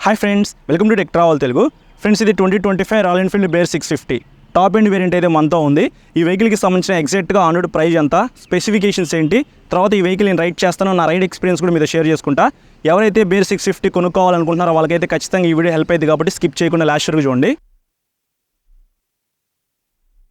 Hi friends, welcome to tech travel Telugu. Friends, ఇది 2025 royal Enfield bear 650 top end variant అయితే మనతో ఉంది. ఈ వెహికల్కి సంబంధించిన ఎగ్జాక్ట్గా ఆన్రోడ్ ప్రైస్ ఎంత, స్పెసిఫికేషన్స్ ఏంటి, తర్వాత ఈ వెహికల్ నేను రైడ్ చేస్తానో నా రైడ్ ఎక్స్పీరియన్స్ కూడా మీతో షేర్ చేసుకుంటా. ఎవరైతే బేర్ 650 కొనుక్కోవాలనుకుంటున్నారో వాళ్ళకైతే ఖచ్చితంగా ఈ వీడియో హెల్ప్ అవుతుంది కాబట్టి స్కిప్ చేయకుండా లాస్ట్ వరకు చూడండి.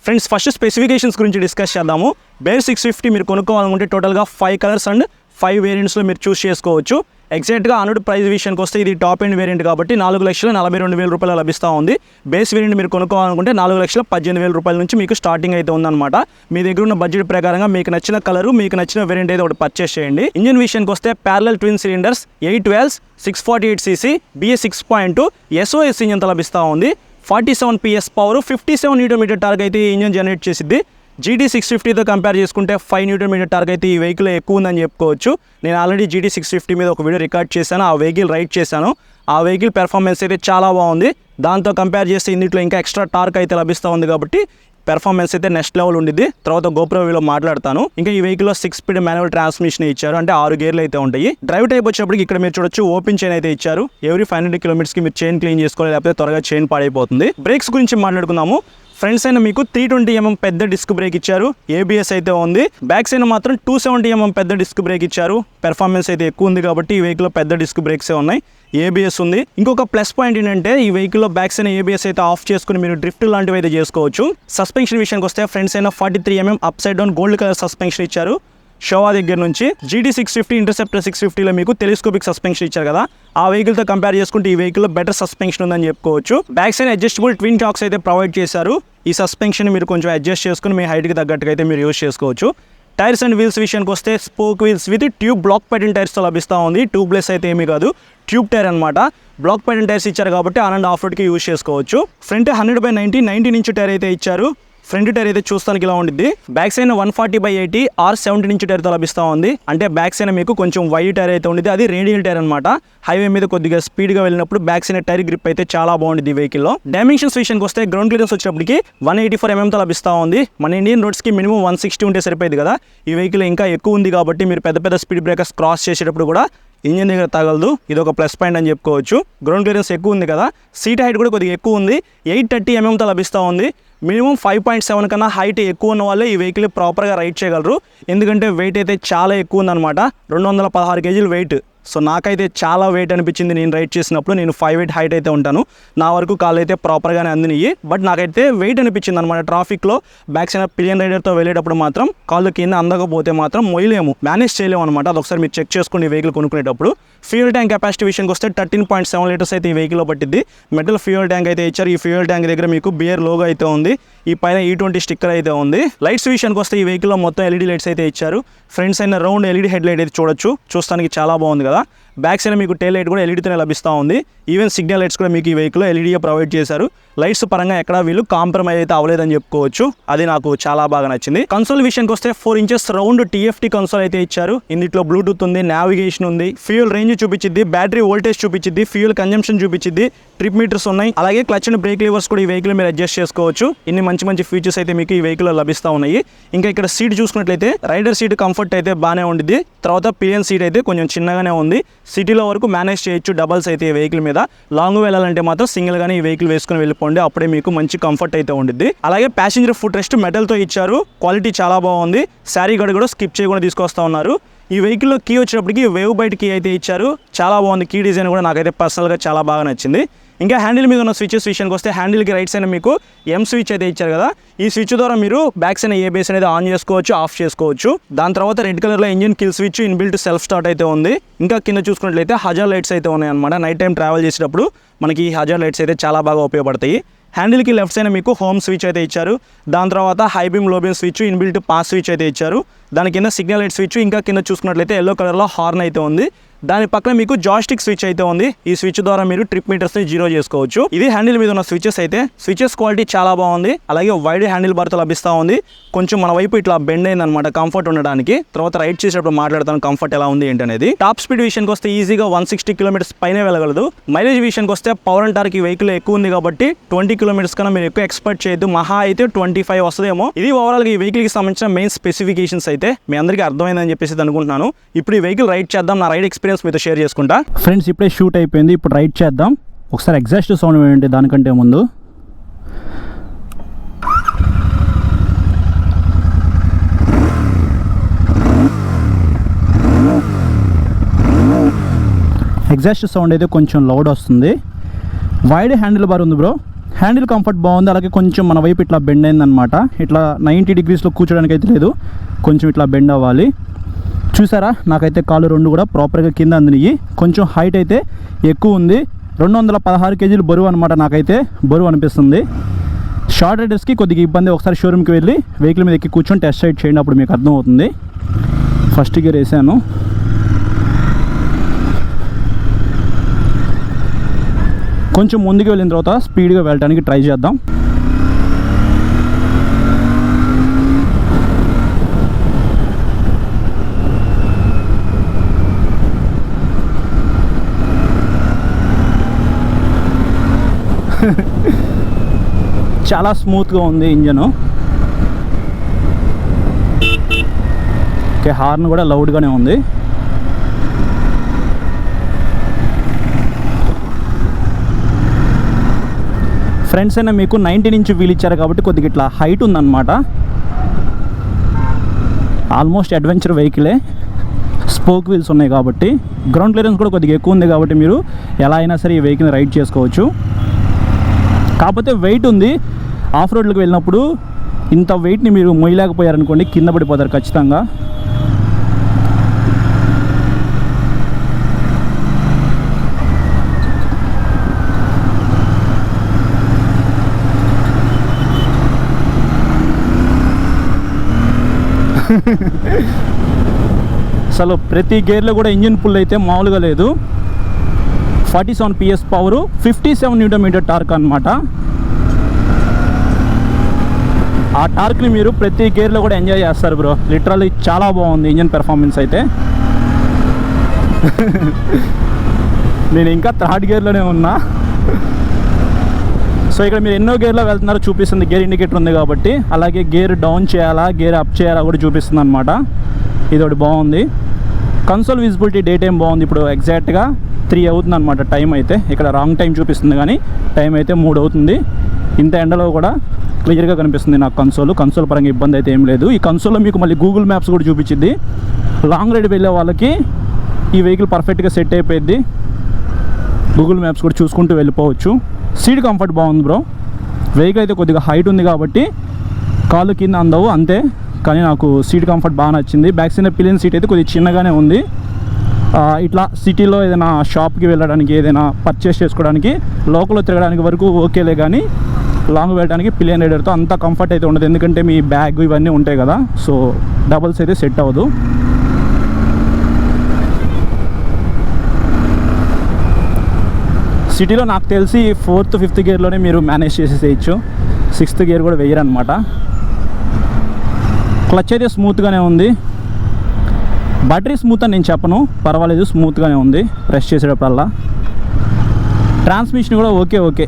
ఫ్రెండ్స్, ఫస్ట్ స్పెసిఫికేషన్స్ గురించి డిస్కస్ చేద్దాము. బేర్ 650 మీరు కొనుక్కోవాలనుకుంటే టోటల్గా 5 కలర్స్ అండ్ 5 వేరియంట్స్లో మీరు చూస్ చేసుకోవచ్చు. ఎగ్జాక్ట్గా ఆన్రోడ్ ప్రైస్ విషయానికి వస్తే ఇది టాప్ ఎండ్ వేరియంట్ కాబట్టి 4,42,000 రూపాయలు లభిస్తూ ఉంది. బేస్ వేరియంట్ మీరు కొనుక్కోవాలనుకుంటే 4,18,000 రూపాయల నుంచి మీకు స్టార్టింగ్ అయితే ఉందన్నమాట. మీ దగ్గర ఉన్న బడ్జెట్ ప్రకారంగా మీకు నచ్చిన కలరు, మీకు నచ్చిన వేరియంట్ అయితే ఒకటి పర్చేస్ చేయండి. ఇంజిన్ విషయానికి వస్తే parallel twin cylinders 8 valves 648cc BS 6.2 SOS ఇంజిన్తో లభిస్తూ ఉంది. 47 PS పవర్, 57 Nm టార్క్ అయితే ఈ ఇంజిన్ జనరేట్ చేసిద్ది. GT 650తో కంపేర్ చేసుకుంటే 5 Nm టార్క్ అయితే ఈ వెహికల్ ఎక్కువ ఉందని చెప్పుకోవచ్చు. నేను ఆల్రెడీ GT 650 మీద ఒక వీడియో రికార్డ్ చేశాను, ఆ వెహికల్ రైడ్ చేశాను. ఆ వెహికల్ పెర్ఫార్మెన్స్ అయితే చాలా బాగుంది. దాంతో కంపేర్ చేస్తే ఇందులో ఇంకా ఎక్స్ట్రా టార్క్ అయితే లభిస్తూ ఉంది కాబట్టి పెర్ఫార్మెన్స్ అయితే నెక్స్ట్ లెవెల్ ఉండిద్ది. తర్వాత గోప్రోలో మాట్లాడతాను. ఇంకా ఈ వెహికల్లో 6 స్పీడ్ మాన్యువల్ ట్రాన్స్మిషన్ ఇచ్చారు, అంటే 6 గేర్లు అయితే ఉంటాయి. డ్రైవ్ టైప్ వచ్చేప్పటికి ఇక్కడ మీరు చూడొచ్చు ఓపెన్ చైన్ అయితే ఇచ్చారు. ఎవ్రీ 500 కిలోమీటర్స్కి మీరు చైన్ క్లీన్ చేసుకోవాలి, లేకపోతే త్వరగా చైన్ పాడైపోతుంది. బ్రేక్స్ గురించి మాట్లాడుకుందాము. ఫ్రంట్ సైడ్ మీకు 320mm పెద్ద డిస్క్ బ్రేక్ ఇచ్చారు, ABS అయితే ఉంది. బ్యాక్ సైడ్ మాత్రం 270mm పెద్ద డిస్క్ బ్రేక్ ఇచ్చారు. పెర్ఫార్మెన్స్ అయితే ఎక్కువ ఉంది కాబట్టి ఈ వెహికల్లో పెద్ద డిస్క్ బ్రేక్సే ఉన్నాయి, ABS ఉంది. ఇంకొక ప్లస్ పాయింట్ ఏంటంటే ఈ వెహికల్లో బ్యాక్ సైడ్ ABS అయితే ఆఫ్ చేసుకుని మీరు డ్రిఫ్ట్ లాంటివి అయితే చేసుకోవచ్చు. సస్పెన్షన్ విషయానికి వస్తే front side 43mm up side down gold colour suspension ఇచ్చారు. షోవా దగ్గర నుంచి GT 650 ఇంటర్సెప్టర్ 650లో మీకు టెలిస్కోపిక్ సస్పెన్షన్ ఇచ్చారు కదా, ఆ వెహికల్తో కంపేర్ చేసుకుంటే ఈ వెహికల్లో బెటర్ సస్పెన్షన్ ఉందని చెప్పుకోవచ్చు. Back side adjustable twin chalks అయితే ప్రొవైడ్ చేశారు. ఈ సస్పెన్షన్ మీరు కొంచెం అడ్జస్ట్ చేసుకుని మీ హైట్కి తగ్గట్టుగా అయితే మీరు యూజ్ చేసుకోవచ్చు. టైర్స్ అండ్ వీల్స్ విషయానికి వస్తే spoke wheels with tube block pattern టైర్స్తో లభిస్తూ ఉంది. ట్యూబ్లెస్ అయితే ఏమీ కాదు, ట్యూబ్ టైర్ అనమాట. బ్లాక్ ప్యాటర్న్ టైర్స్ ఇచ్చారు కాబట్టి ఆన్ అండ్ ఆఫ్ రోడ్కి యూజ్ చేసుకోవచ్చు. ఫ్రంట్ 100/90 ఇంచ్ టైర్ అయితే ఇచ్చారు. ఫ్రంట్ టైర్ అయితే చూస్తానికి ఇలా ఉండిద్ది. బ్యాక్ సైడ్ 140/80 R70 ఇంచ్ టైర్తో లభిస్తూ ఉంది. అంటే బ్యాక్ సైడ్ మీకు కొంచెం వైడ్ టైర్ అయితే ఉండిద్ది, అది రేడియల్ టైర్ అనమాట. హైవే మీద కొద్దిగా స్పీడ్గా వెళ్ళినప్పుడు బ్యాక్ సైడ్ టైర్ గ్రిప్ అయితే చాలా బాగుంది ఈ వెహికల్లో. డైమెన్షన్స్ విషయానికి వస్తే గ్రౌండ్ క్లియరెన్స్ వచ్చేప్పటికి 184mm లభిస్తూ ఉంది. మన ఇండియన్ రోడ్స్కి మినిమం 160 ఉంటే సరిపోయింది కదా. ఈ వెహికల్ ఇంకా ఎక్కువ ఉంది కాబట్టి మీరు పెద్ద పెద్ద స్పీడ్ బ్రేకర్స్ క్రాస్ చేసేటప్పుడు కూడా ఇంజిన్ దగ్గర తగలదు. ఇది ఒక ప్లస్ పాయింట్ అని చెప్పుకోవచ్చు. గ్రౌండ్ క్లియరెన్స్ ఎక్కువ ఉంది కదా. సీట్ హైట్ కూడా కొద్దిగా ఎక్కువ ఉంది, 830mm లభిస్తూ ఉంది. మినిమం 5.7 కన్నా హైట్ ఎక్కువ ఉన్న వాళ్ళే ఈ వెహికల్ ప్రాపర్గా రైడ్ చేయగలరు. ఎందుకంటే వెయిట్ అయితే చాలా ఎక్కువ ఉందన్నమాట, 216 kg వెయిట్. సో నాకైతే చాలా వెయిట్ అనిపించింది నేను రైడ్ చేసినప్పుడు. నేను 5'8" హైట్ అయితే ఉంటాను, నా వరకు కాళ్ళు అయితే ప్రాపర్గానే అందినాయి. బట్ నాకైతే వెయిట్ అనిపించింది అనమాట. ట్రాఫిక్లో బ్యాక్ సైడ్ పిలియన్ రైడర్తో వెళ్ళేటప్పుడు మాత్రం కాళ్ళు కింద అందకపోతే మాత్రం మొయ్యలేము, మేనేజ్ చేయలేము అనమాట. అది ఒకసారి మీరు చెక్ చేసుకోండి ఈ వెహికల్ కొనుక్కునేటప్పుడు. ఫ్యూయల్ ట్యాంక్ కెపాసిటీ విషయానికి వస్తే 13.7 లీటర్స్ అయితే ఈ వెహికల్లో పట్టింది. మెటల్ ఫ్యూయల్ ట్యాంక్ అయితే ఇచ్చారు. ఈ ఫ్యూయల్ ట్యాంక్ దగ్గర మీకు బియర్ లోగో అయితే ఉంది. ఈ పైన E20 స్టిక్కర్ అయితే ఉంది. లైట్స్ విషయానికి వస్తే ఈ వెహికల్లో మొత్తం LED లైట్స్ అయితే ఇచ్చారు. Front side round LED head light అయితే చూడొచ్చు, చూస్తానికి చాలా బాగుంది కదా. బ్యాక్ సైడ్ మీకు టైల్ లైట్ కూడా LEDతోనే లభిస్తూ ఉంది. ఈవెన్ సిగ్నల్ లైట్స్ కూడా మీకు ఈ వెహికల్లో LED ప్రొవైడ్ చేశారు. లైట్స్ పరంగా ఎక్కడ వీళ్ళు కాంప్రమైజ్ అయితే అవ్వలేదని చెప్పుకోవచ్చు, అది నాకు చాలా బాగా నచ్చింది. కన్సోల్ విషయానికి వస్తే 4 inches రౌండ్ TFT కన్సోల్ అయితే ఇచ్చారు. ఇందులో బ్లూటూత్ ఉంది, నావిగేషన్ ఉంది, ఫ్యూయల్ రేంజ్ చూపించింది, బ్యాటరీ వోల్టేజ్ చూపించింది, ఫ్యూయల్ కన్జంప్షన్ చూపించింది, ట్రిప్ మీటర్స్ ఉన్నాయి. అలాగే క్లచ్ అండ్ బ్రేక్ లివర్స్ కూడా ఈ వెహికల్ మీరు అడ్జస్ట్ చేసుకోవచ్చు. ఇన్ని మంచి మంచి ఫీచర్స్ అయితే మీకు ఈ వెహికల్లో లభిస్తూ ఉన్నాయి. ఇంకా ఇక్కడ సీట్ చూసుకున్నట్లయితే రైడర్ సీట్ కంఫర్ట్ అయితే బాగానే ఉండిద్ది. తర్వాత పిలియన్ సీట్ అయితే కొంచెం చిన్నగానే ఉంది. సిటీలో వరకు మేనేజ్ చేయొచ్చు డబల్స్ అయితే ఈ వెహికల్ మీద. లాంగ్ వెళ్ళాలంటే మాత్రం సింగిల్ గానే ఈ వెహికల్ వేసుకుని వెళ్ళిపోండి, అప్పుడే మీకు మంచి కంఫర్ట్ అయితే ఉండిద్ది. అలాగే ప్యాసింజర్ ఫుట్ రెస్ట్ మెటల్తో ఇచ్చారు, క్వాలిటీ చాలా బాగుంది. శారీ గడి కూడా స్కిప్ చేయకుండా తీసుకొస్తా ఉన్నారు. ఈ వెహికల్లో కీ వచ్చేటప్పటికి వేవ్ బైట్ కీ అయితే ఇచ్చారు, చాలా బాగుంది. కీ డిజైన్ కూడా నాకైతే పర్సనల్గా చాలా బాగా నచ్చింది. ఇంకా హ్యాండిల్ మీద ఉన్న స్విచెస్ విషయానికి వస్తే హ్యాండిల్కి రైట్ సైడ్ మీకు M స్విచ్ అయితే ఇచ్చారు కదా. ఈ స్విచ్ ద్వారా మీరు బ్యాక్ సైడ్ ABS అనేది ఆన్ చేసుకోవచ్చు, ఆఫ్ చేసుకోవచ్చు. దాని తర్వాత రెడ్ కలర్లో engine kill switch, inbuilt self start అయితే ఉంది. ఇంకా కింద చూసుకున్నట్లయితే హజార్ లైట్స్ అయితే ఉన్నాయి అనమాట. నైట్ టైం ట్రావెల్ చేసేటప్పుడు మనకి ఈ హజార్ లైట్స్ అయితే చాలా బాగా ఉపయోగపడతాయి. హ్యాండిల్కి లెఫ్ట్ సైడ్ మీకు హోమ్ స్విచ్ అయితే ఇచ్చారు. దాని తర్వాత హై బీమ్ లో beam switch, inbuilt pass switch అయితే ఇచ్చారు. దాని కింద సిగ్నల్ లైట్ స్విచ్, ఇంకా కింద చూసుకున్నట్లయితే ఎల్లో కలర్లో హార్న్ అయితే ఉంది. దాని పక్కన మీకు జాయిస్టిక్ స్విచ్ అయితే ఉంది. ఈ స్విచ్ ద్వారా మీరు ట్రిప్ మీటర్స్ని జీరో చేసుకోవచ్చు. ఇది హ్యాండిల్ మీద ఉన్న స్విచెస్ అయితే. స్విచెస్ క్వాలిటీ చాలా బాగుంది. అలాగే వైడ్ హ్యాండిల్ బార్తో లభిస్తూ ఉంది. కొంచెం మన వైపు ఇట్లా బెండ్ అయింది అనమాట కంఫర్ట్ ఉండడానికి. తర్వాత రైడ్ చేసేటప్పుడు మాట్లాడతాను కంఫర్ట్ ఎలా ఉంది ఏంటనేది. టాప్ స్పీడ్ విషయానికి వస్తే ఈజీగా 160 కిలోమీటర్స్ పైనే వెళ్ళగలదు. మైలేజ్ విషయానికి వస్తే పవర్ అండ్ టార్క్ ఈ వెహికల్ ఎక్కువ ఉంది కాబట్టి 20 కిలోమీటర్స్ కన్నా మీరు ఎక్కువ ఎక్స్పెక్ట్ చేయొద్దు. మహా అయితే 25 వస్తుందేమో. ఇది ఓవరాల్గా ఈ వెహికల్కి సంబంధించిన మెయిన్ స్పెసిఫికేషన్స్ అయితే మీ అందరికీ అర్థమైందని చెప్పేసి అనుకుంటున్నాను. ఇప్పుడు ఈ వెహికల్ రైడ్ చేద్దాం, నా రైడ్ ఎక్స్పీరియన్స్ మీతో షేర్ చేసుకుంటా. ఫ్రెండ్స్, ఇప్పుడే షూట్ అయిపోయింది, ఇప్పుడు రైడ్ చేద్దాం. ఒకసారి ఎగ్జాస్ట్ సౌండ్ ఏంటి దానికంటే ముందు. ఎగ్జాస్ట్ సౌండ్ అయితే కొంచెం లౌడ్ వస్తుంది. వైడ్ హ్యాండిల్ బార్ ఉంది బ్రో. హ్యాండిల్ కంఫర్ట్ బాగుంది. అలాగే కొంచెం మన వైపు ఇట్లా బెండ్ అయిందనమాట. ఇట్లా 90 degreesలో కూర్చోడానికి అయితే లేదు, కొంచెం ఇట్లా బెండ్ అవ్వాలి. చూసారా, నాకైతే కాళ్ళు రెండు కూడా ప్రాపర్గా కింద అందినాయి. కొంచెం హైట్ అయితే ఎక్కువ ఉంది. 216 kg బరువు అనమాట. నాకైతే బరువు అనిపిస్తుంది. షార్ట్ రైడర్స్కి కొద్దిగా ఇబ్బంది. ఒకసారి షోరూమ్కి వెళ్ళి వెహికల్ మీద ఎక్కి కూర్చొని టెస్ట్ రైడ్ చేయండి, అప్పుడు మీకు అర్థమవుతుంది. ఫస్ట్ గేర్ వేసాను. కొంచెం ముందుకు వెళ్ళిన తర్వాత స్పీడ్గా వెళ్ళడానికి ట్రై చేద్దాం. చాలా స్మూత్గా ఉంది ఇంజను. ఓకే, హార్న్ కూడా లౌడ్గానే ఉంది. ఫ్రంట్స్ అయినా మీకు 90 ఇంచ్ వీల్ ఇచ్చారు కాబట్టి కొద్దిగా ఇట్లా హైట్ ఉందన్నమాట. ఆల్మోస్ట్ అడ్వెంచర్ వెహికలే. స్పోక్ వీల్స్ ఉన్నాయి కాబట్టి గ్రౌండ్ క్లియరెన్స్ కూడా కొద్దిగా ఎక్కువ ఉంది కాబట్టి మీరు ఎలా అయినా సరే ఈ వెహికల్ని రైడ్ చేసుకోవచ్చు. కాకపోతే వెయిట్ ఉంది. ఆఫ్ రోడ్లకు వెళ్ళినప్పుడు ఇంత వెయిట్ని మీరు మొయ్యలేకపోయారనుకోండి, కింద పడిపోతారు ఖచ్చితంగా. అసలు ప్రతి గేర్లో కూడా ఇంజిన్ పుల్ అయితే మామూలుగా లేదు. 47 PS పవరు, 57 Nm టార్క్ అనమాట. ఆ టార్క్ని మీరు ప్రతి గేర్లో కూడా ఎంజాయ్ చేస్తారు బ్రో. లిటరల్లీ చాలా బాగుంది ఇంజిన్ పెర్ఫార్మెన్స్ అయితే. నేను ఇంకా 3rd గేర్లోనే ఉన్నా. సో ఇక్కడ మీరు ఎన్నో గేర్లో వెళ్తున్నారో చూపిస్తుంది. గేర్ ఇండికేటర్ ఉంది కాబట్టి. అలాగే గేర్ డౌన్ చేయాలా, గేర్ అప్ చేయాలా కూడా చూపిస్తుంది అనమాట. ఇది ఒకటి బాగుంది. కన్సోల్ విజిబిలిటీ డే టైం బాగుంది. ఇప్పుడు ఎగ్జాక్ట్గా 3 అవుతుంది అనమాట టైం అయితే. ఇక్కడ రాంగ్ టైం చూపిస్తుంది కానీ టైం అయితే 3 అవుతుంది. ఇంత ఎండలో కూడా క్లియర్గా కనిపిస్తుంది నాకు కన్సోల్ పరంగా ఇబ్బంది అయితే ఏం లేదు. ఈ కన్సోల్లో మీకు మళ్ళీ గూగుల్ మ్యాప్స్ కూడా చూపించింది. లాంగ్ రైడ్ వెళ్ళే వాళ్ళకి ఈ వెహికల్ పర్ఫెక్ట్గా సెట్ అయిపోయింది. గూగుల్ మ్యాప్స్ కూడా చూసుకుంటూ వెళ్ళిపోవచ్చు. సీట్ కంఫర్ట్ బాగుంది బ్రో. వెహికల్ అయితే కొద్దిగా హైట్ ఉంది కాబట్టి కాళ్ళు కింద అందవు అంతే, కానీ నాకు సీట్ కంఫర్ట్ బాగా నచ్చింది. బ్యాక్ సైడ్ పిలియన్ సీట్ అయితే కొద్దిగా చిన్నగానే ఉంది. ఇట్లా సిటీలో ఏదైనా షాప్కి వెళ్ళడానికి, ఏదైనా పర్చేస్ చేసుకోవడానికి, లోకల్లో తిరగడానికి వరకు ఓకేలే, కానీ లాంగ్ వెళ్ళడానికి పిలియన్ రైడర్తో అంత కంఫర్ట్ అయితే ఉండదు. ఎందుకంటే మీ బ్యాగ్ ఇవన్నీ ఉంటాయి కదా, సో డబల్స్ అయితే సెట్ అవ్వదు. సిటీలో నాకు తెలిసి 4th 5th గేర్లోనే మీరు మేనేజ్ చేసేసేయచ్చు. 6th గేర్ కూడా వేయరనమాట. క్లచ్ అయితే స్మూత్గానే ఉంది. బ్యాటరీ స్మూత్ అని నేను చెప్పను, పర్వాలేదు, స్మూత్గానే ఉంది ప్రెస్ చేసేటప్పుడల్లా. ట్రాన్స్మిషన్ కూడా ఓకే.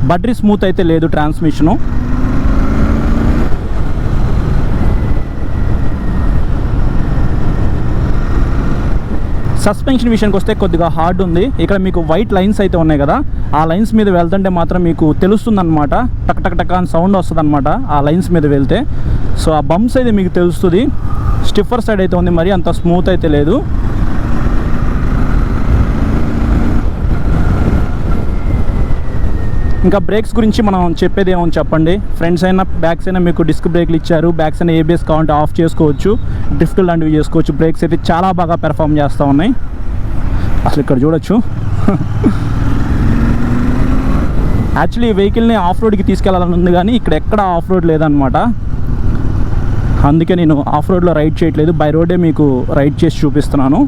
బ్యాటరీ స్మూత్ అయితే లేదు ట్రాన్స్మిషను. సస్పెన్షన్ విషయానికి వస్తే కొద్దిగా హార్డ్ ఉంది. ఇక్కడ మీకు వైట్ లైన్స్ అయితే ఉన్నాయి కదా, ఆ లైన్స్ మీద వెళ్తుంటే మాత్రం మీకు తెలుస్తుంది అనమాట. టక్ టక్ టక్ అని సౌండ్ వస్తుంది అనమాట ఆ లైన్స్ మీద వెళ్తే. సో ఆ బంప్స్ అయితే మీకు తెలుస్తుంది. స్టిఫర్ సైడ్ అయితే ఉంది, మరి అంత స్మూత్ అయితే లేదు. ఇంకా బ్రేక్స్ గురించి మనం చెప్పేది ఏమో చెప్పండి. ఫ్రంట్స్ అయినా బ్యాక్స్ అయినా మీకు డిస్క్ బ్రేక్లు ఇచ్చారు. బ్యాక్స్ అయినా ABS కావాలంటే ఆఫ్ చేసుకోవచ్చు, డ్రిఫ్ట్ లాంటివి చేసుకోవచ్చు. బ్రేక్స్ అయితే చాలా బాగా పెర్ఫామ్ చేస్తూ ఉన్నాయి. అసలు ఇక్కడ చూడొచ్చు. యాక్చువల్లీ ఈ వెహికల్ని ఆఫ్ రోడ్కి తీసుకెళ్లాలని ఉంది, కానీ ఇక్కడ ఎక్కడ ఆఫ్ రోడ్ లేదనమాట. అందుకే నేను ఆఫ్ రోడ్లో రైడ్ చేయట్లేదు, బై రోడ్డే మీకు రైడ్ చేసి చూపిస్తున్నాను.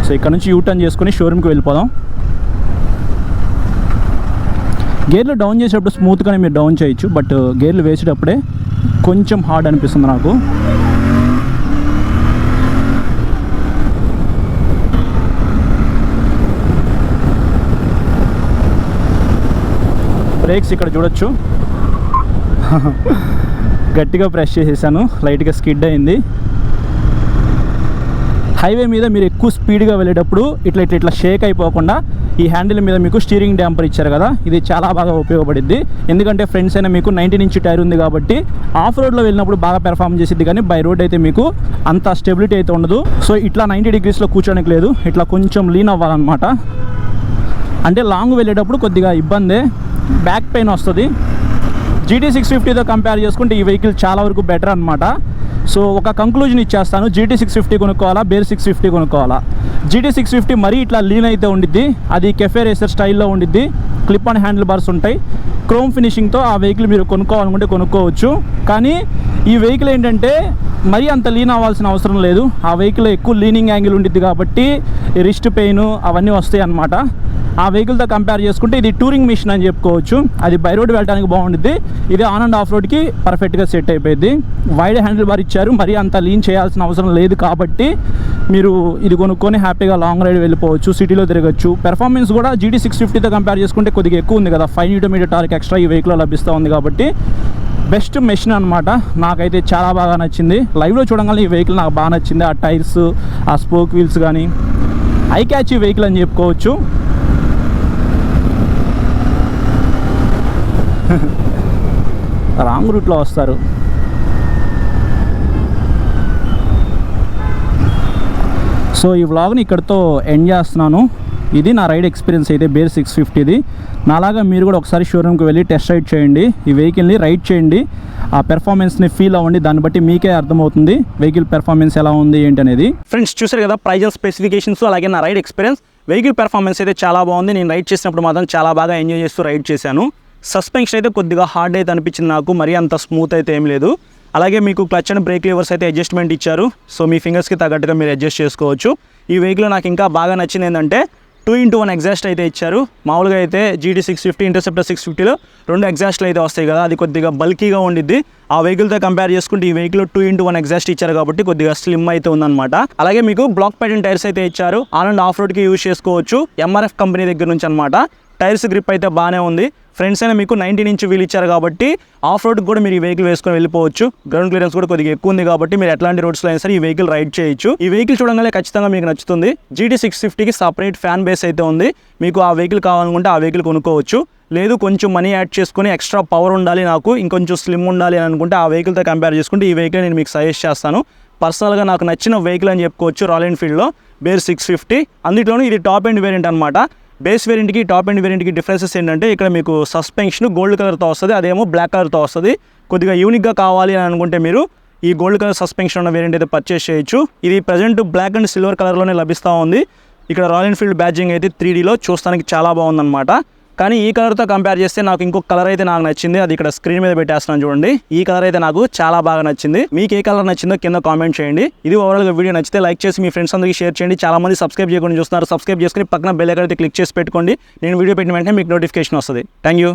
సో ఇక్కడ నుంచి యూటర్న్ చేసుకొని షోరూమ్కి వెళ్ళిపోదాం. గేర్లు డౌన్ చేసేటప్పుడు స్మూత్గానే మీరు డౌన్ చేయొచ్చు, బట్ గేర్లు వేసేటప్పుడే కొంచెం హార్డ్ అనిపిస్తుంది నాకు. బ్రేక్స్ ఇక్కడ చూడొచ్చు. గట్టిగా ప్రెస్ చేసేసాను, లైట్గా స్కిడ్ అయింది. హైవే మీద మీరు ఎక్కువ స్పీడ్గా వెళ్ళేటప్పుడు ఇట్లా షేక్ అయిపోకుండా ఈ హ్యాండిల్ మీద మీకు స్టీరింగ్ డ్యాంపర్ ఇచ్చారు కదా, ఇది చాలా బాగా ఉపయోగపడుద్ది. ఎందుకంటే ఫ్రంట్స్ అయినా మీకు 19 ఇంచ్ టైర్ ఉంది కాబట్టి ఆఫ్ రోడ్లో వెళ్ళినప్పుడు బాగా పెర్ఫార్మ్ చేసిద్ది, కానీ బై రోడ్ అయితే మీకు అంత స్టెబిలిటీ అయితే ఉండదు. సో ఇట్లా 90 డిగ్రీస్లో కూర్చోడానికి లేదు, ఇట్లా కొంచెం లీన్ అవ్వాలన్నమాట. అంటే లాంగ్ వెళ్ళేటప్పుడు కొద్దిగా ఇబ్బందే, బ్యాక్ పెయిన్ వస్తుంది. GT650తో కంపేర్ చేసుకుంటే ఈ వెహికల్ చాలా వరకు బెటర్ అనమాట. సో ఒక కంక్లూజన్ ఇచ్చేస్తాను, GT650 కొనుక్కోవాలా, బేర్ 650 కొనుక్కోవాలా. GT650 మరీ ఇట్లా లీన్ అయితే ఉండిద్ది, అది కెఫే రేసర్ స్టైల్లో ఉండిద్ది, క్లిప్ ఆన్ హ్యాండిల్ బార్స్ ఉంటాయి, క్రోమ్ ఫినిషింగ్తో. ఆ వెహికల్ మీరు కొనుక్కోవాలనుకుంటే కొనుక్కోవచ్చు. కానీ ఈ వెహికల్ ఏంటంటే మరీ అంత లీన్ అవ్వాల్సిన అవసరం లేదు. ఆ వెహికల్ ఎక్కువ లీనింగ్ యాంగిల్ ఉండిద్ది కాబట్టి రిస్ట్ పెయిన్ అవన్నీ వస్తాయి అన్నమాట. ఆ వెహికల్తో కంపేర్ చేసుకుంటే ఇది టూరింగ్ మిషన్ అని చెప్పుకోవచ్చు. అది బై రోడ్ వెళ్ళడానికి బాగుంటుంది, ఇది ఆన్ అండ్ ఆఫ్ రోడ్కి పర్ఫెక్ట్గా సెట్ అయిపోయింది. వైడ్ హ్యాండిల్ బార్ ఇచ్చారు, మరీ అంత లీన్ చేయాల్సిన అవసరం లేదు కాబట్టి మీరు ఇది కొనుక్కొని హ్యాపీగా లాంగ్ రైడ్ వెళ్ళిపోవచ్చు, సిటీలో తిరగచ్చు. పెర్ఫార్మెన్స్ కూడా GT650తో కంపేర్ చేసుకుంటే కొద్దిగా ఎక్కువ ఉంది కదా, 5 Nm టార్క్ ఎక్స్ట్రా ఈ వెహికల్లో లభిస్తూ ఉంది కాబట్టి బెస్ట్ మెషిన్ అనమాట. నాకైతే చాలా బాగా నచ్చింది. లైవ్లో చూడగానే ఈ వెహికల్ నాకు బాగా నచ్చింది. ఆ టైర్స్, ఆ స్పోక్ వీల్స్ కానీ ఐ క్యాచ్ వెహికల్ అని చెప్పుకోవచ్చు. రాంగ్ రూట్లో వస్తారు. సో ఈ వ్లాగ్ని ఇక్కడితో ఎండ్ చేస్తున్నాను. ఇది నా రైడ్ ఎక్స్పీరియన్స్ అయితే బేర్ 650ది. నాలాగా మీరు కూడా ఒకసారి షోరూమ్కి వెళ్ళి టెస్ట్ రైడ్ చేయండి, ఈ వెహికల్ని రైడ్ చేయండి, ఆ పెర్ఫార్మెన్స్ని ఫీల్ అవ్వండి. దాన్ని బట్టి మీకే అర్థమవుతుంది వెహికల్ పెర్ఫార్మెన్స్ ఎలా ఉంది ఏంటి అనేది. ఫ్రెండ్స్ చూసారు కదా ప్రైజ్ అండ్ స్పెసిఫికేషన్స్, అలాగే నా రైడ్ ఎక్స్పీరియన్స్. వెహికల్ పెర్ఫార్మెన్స్ అయితే చాలా బాగుంది. నేను రైడ్ చేసినప్పుడు మాత్రం చాలా బాగా ఎంజాయ్ చేస్తూ రైడ్ చేశాను. సస్పెన్షన్ అయితే కొద్దిగా హార్డ్ అయితే అనిపించింది నాకు, మరీ అంత స్మూత్ అయితే ఏం లేదు. అలాగే మీకు క్లచ్ అండ్ బ్రేక్ లివర్స్ అయితే అడ్జస్ట్మెంట్ ఇచ్చారు, సో మీ ఫింగర్స్కి తగ్గట్టుగా మీరు అడ్జస్ట్ చేసుకోవచ్చు. ఈ వెహికల్ నాకు ఇంకా బాగా నచ్చింది ఏంటంటే 2-in-1 ఎగ్జాస్ట్ అయితే ఇచ్చారు. మామూలుగా అయితే GT650 ఇంటర్సెప్టర్ 650లో 2 ఎగ్జాస్ట్లు అయితే వస్తాయి కదా, అది కొద్దిగా బల్కీగా ఉండిద్ది. ఆ వెహికల్తో కంపేర్ చేసుకుంటే ఈ వెహికల్ 2-in-1 ఎగ్జాస్ట్ ఇచ్చారు కాబట్టి కొద్దిగా స్లిమ్ అయితే ఉందన్నమాట. అలాగే మీకు బ్లాక్ ప్యాటర్న్ టైర్స్ అయితే ఇచ్చారు, ఆన్ అండ్ ఆఫ్ రోడ్కి యూజ్ చేసుకోవచ్చు. MRF కంపెనీ దగ్గర నుంచి అనమాట. టైర్స్ గ్రిప్ అయితే బాగానే ఉంది. ఫ్రంట్స్ అయినా మీకు 19 ఇంచ్ వీల్ ఇచ్చారు కాబట్టి ఆఫ్ రోడ్కి కూడా మీరు ఈ వెహికల్ వేసుకొని వెళ్ళిపోవచ్చు. గ్రౌండ్ క్లియరెన్స్ కూడా కొద్దిగా ఎక్కువ ఉంది కాబట్టి మీరు ఎట్లాంటి రోడ్స్లో అయినా సరే ఈ వెహికల్ రైడ్ చేయొచ్చు. ఈ వెహికల్ చూడగానే ఖచ్చితంగా మీకు నచ్చుతుంది. GT650కి సపరేట్ ఫ్యాన్ బేస్ అయితే ఉంది. మీకు ఆ వెహికల్ కావాలనుకుంటే ఆ వెహికల్ కొనుక్కోవచ్చు. లేదు కొంచెం మనీ యాడ్ చేసుకొని ఎక్స్ట్రా పవర్ ఉండాలి, నాకు ఇంకొంచెం స్లిమ్ ఉండాలి అని అనుకుంటే ఆ వెహికల్తో కంపేర్ చేసుకుంటే ఈ వెహికల్ నేను మీకు సజెస్ట్ చేస్తాను. పర్సనల్గా నాకు నచ్చిన వెహికల్ అని చెప్పుకోవచ్చు రాయల్ ఎన్ఫీల్డ్లో బేర్ 650. అందులోనూ ఇది టాప్ ఎండ్ వేరియంట్ అనమాట. బేస్ వేరియంట్కి టాప్ ఎండ్ వేరియంట్కి డిఫరెన్సెస్ ఏంటంటే ఇక్కడ మీకు సస్పెన్షన్ గోల్డ్ కలర్తో వస్తుంది, అదేమో బ్లాక్ కలర్తో వస్తుంది. కొద్దిగా యూనిక్గా కావాలి అని అనుకుంటే మీరు ఈ గోల్డ్ కలర్ సస్పెన్షన్ ఉన్న వేరియంట్ అయితే పర్చేస్ చేయొచ్చు. ఇది ప్రజెంట్ బ్లాక్ అండ్ సిల్వర్ కలర్లోనే లభిస్తూ ఉంది. ఇక్కడ రాయల్ ఎన్ఫీల్డ్ బ్యాడ్జింగ్ అయితే 3Dలో చూస్తానికి చాలా బాగుందన్నమాట. కానీ ఈ కలర్తో కంపేర్ చేస్తే నాకు ఇంకొక కలర్ అయితే నాకు నచ్చింది, అది ఇక్కడ స్క్రీన్ మీద పెట్టేస్తున్నాను చూడండి. ఈ కలర్ అయితే నాకు చాలా బాగా నచ్చింది. మీకు ఏ కలర్ నచ్చిందో కింద కామెంట్ చేయండి. ఇది ఓవరాల్గా వీడియో నచ్చితే లైక్ చేసి మీ ఫ్రెండ్స్ అందరికీ షేర్ చేయండి. చాలా మంది సబ్స్క్రైబ్ చేయకుండా చూస్తున్నారు, సబ్స్క్రైబ్ చేసుకుని పక్కన బెల్ ఐకాన్ అయితే క్లిక్ చేసి పెట్టుకోండి. నేను వీడియో పెట్టిన వెంటనే మీకు నోటిఫికేషన్ వస్తుంది. Thank you.